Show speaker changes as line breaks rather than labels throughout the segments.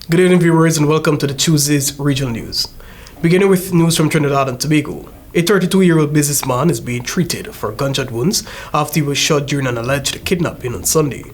Good evening, viewers, and welcome to the Tuesday's Regional News. Beginning with news from Trinidad and Tobago. A 32-year-old businessman is being treated for gunshot wounds after he was shot during an alleged kidnapping on Sunday.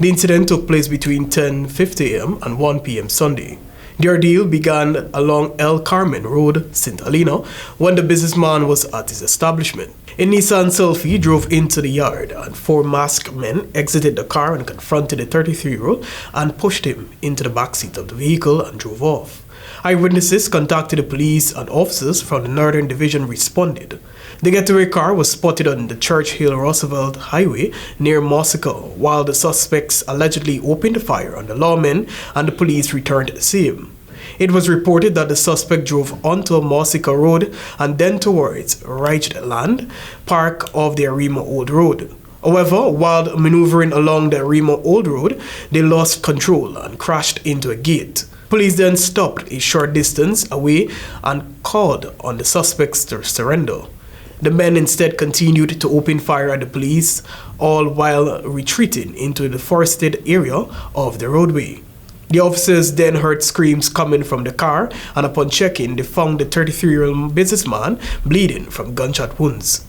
The incident took place between 10:50 a.m. and 1 p.m. Sunday. The ordeal began along El Carmen Road, St. Helena, when the businessman was at his establishment. A Nissan Selfie drove into the yard, and four masked men exited the car and confronted the 33-year-old and pushed him into the backseat of the vehicle and drove off. Eyewitnesses contacted the police, and officers from the Northern Division responded. The getaway car was spotted on the Church Hill Roosevelt Highway near Mossica, while the suspects allegedly opened fire on the lawmen and the police returned to see him. It was reported that the suspect drove onto Mossica Road and then towards Reichland Park of the Arima Old Road. However, while maneuvering along the Arima Old Road, they lost control and crashed into a gate. Police then stopped a short distance away and called on the suspects to surrender. The men instead continued to open fire at the police, all while retreating into the forested area of the roadway. The officers then heard screams coming from the car, and upon checking, they found the 33-year-old businessman bleeding from gunshot wounds.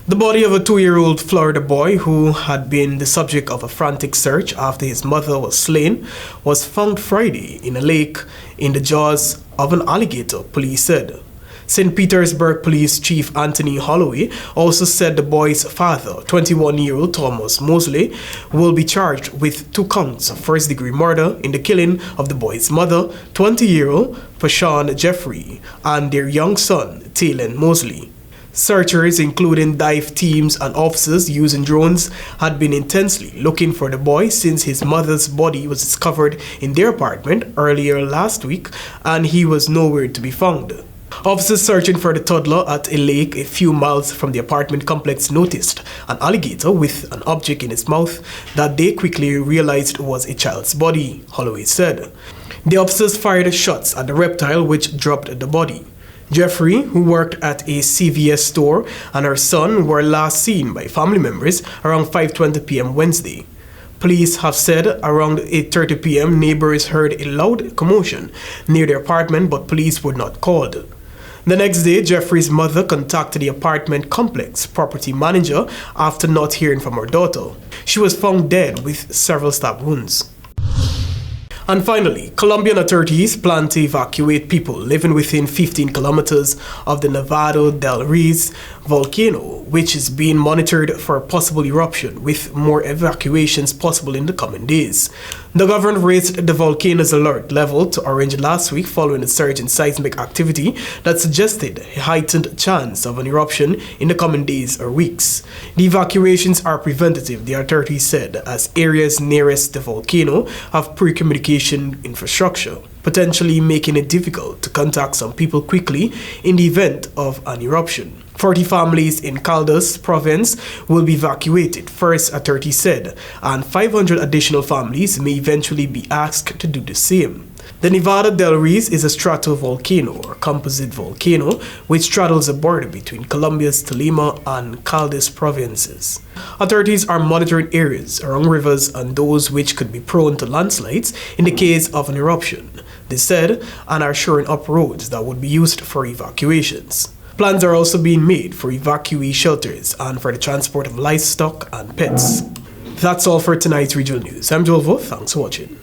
The body of a 2-year-old Florida boy who had been the subject of a frantic search after his mother was slain was found Friday in a lake in the jaws of an alligator, police said. St. Petersburg Police Chief Anthony Holloway also said the boy's father, 21-year-old Thomas Mosley, will be charged with 2 counts of first-degree murder in the killing of the boy's mother, 20-year-old Pashawn Jeffrey, and their young son, Taylen Mosley. Searchers, including dive teams and officers using drones, had been intensely looking for the boy since his mother's body was discovered in their apartment earlier last week, and he was nowhere to be found. Officers searching for the toddler at a lake a few miles from the apartment complex noticed an alligator with an object in its mouth that they quickly realized was a child's body, Holloway said. The officers fired shots at the reptile, which dropped the body. Jeffrey, who worked at a CVS store, and her son were last seen by family members around 5:20 p.m. Wednesday. Police have said around 8:30 p.m. neighbors heard a loud commotion near their apartment, but police were not called. The next day, Jeffrey's mother contacted the apartment complex property manager after not hearing from her daughter. She was found dead with several stab wounds. And finally, Colombian authorities plan to evacuate people living within 15 kilometers of the Nevado del Ruiz volcano, which is being monitored for a possible eruption, with more evacuations possible in the coming days. The government raised the volcano's alert level to orange last week following a surge in seismic activity that suggested a heightened chance of an eruption in the coming days or weeks. The evacuations are preventative, the authorities said, as areas nearest the volcano have poor communication infrastructure, potentially making it difficult to contact some people quickly in the event of an eruption. 40 families in Caldas province will be evacuated first, authorities said, and 500 additional families may eventually be asked to do the same. The Nevado del Ruiz is a stratovolcano or composite volcano which straddles the border between Colombia's Tolima and Caldas provinces. Authorities are monitoring areas around rivers and those which could be prone to landslides in the case of an eruption, they said, and are shoring up roads that would be used for evacuations. Plans are also being made for evacuee shelters and for the transport of livestock and pets. That's all for tonight's regional news. I'm Joel Vo. Thanks for watching.